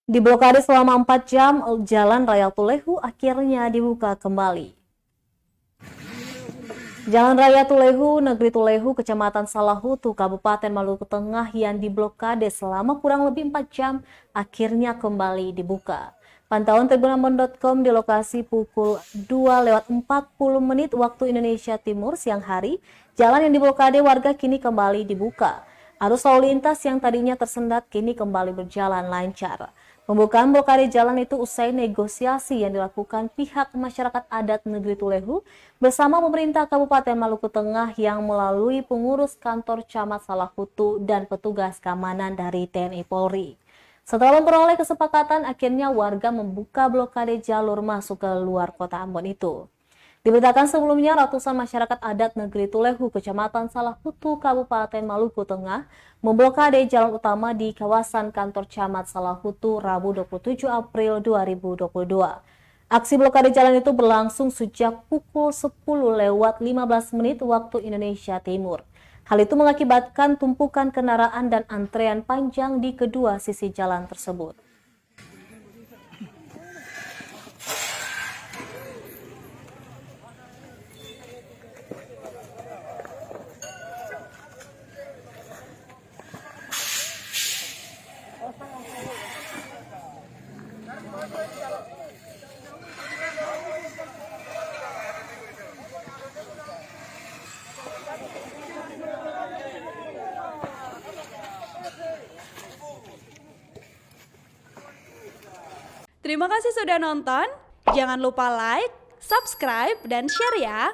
Diblokade selama 4 jam, Jalan Raya Tulehu akhirnya dibuka kembali. Jalan Raya Tulehu, Negeri Tulehu, Kecamatan Salahutu, Kabupaten Maluku Tengah yang diblokade selama kurang lebih 4 jam akhirnya kembali dibuka. Pantauan tribunambon.com di lokasi pukul 2:40 waktu Indonesia Timur siang hari, jalan yang diblokade warga kini kembali dibuka. Arus lalu lintas yang tadinya tersendat kini kembali berjalan lancar. Pembukaan blokade jalan itu usai negosiasi yang dilakukan pihak masyarakat adat Negeri Tulehu bersama pemerintah Kabupaten Maluku Tengah yang melalui pengurus kantor Camat Salahutu dan petugas keamanan dari TNI Polri. Setelah memperoleh kesepakatan, akhirnya warga membuka blokade jalur masuk ke luar kota Ambon itu. Diberitakan sebelumnya, ratusan masyarakat adat Negeri Tulehu, Kecamatan Salahutu, Kabupaten Maluku Tengah, memblokade jalan utama di kawasan kantor Camat Salahutu Rabu 27 April 2022. Aksi blokade jalan itu berlangsung sejak pukul 10:15 waktu Indonesia Timur. Hal itu mengakibatkan tumpukan kendaraan dan antrean panjang di kedua sisi jalan tersebut. Terima kasih sudah nonton. Jangan lupa like, subscribe, dan share ya.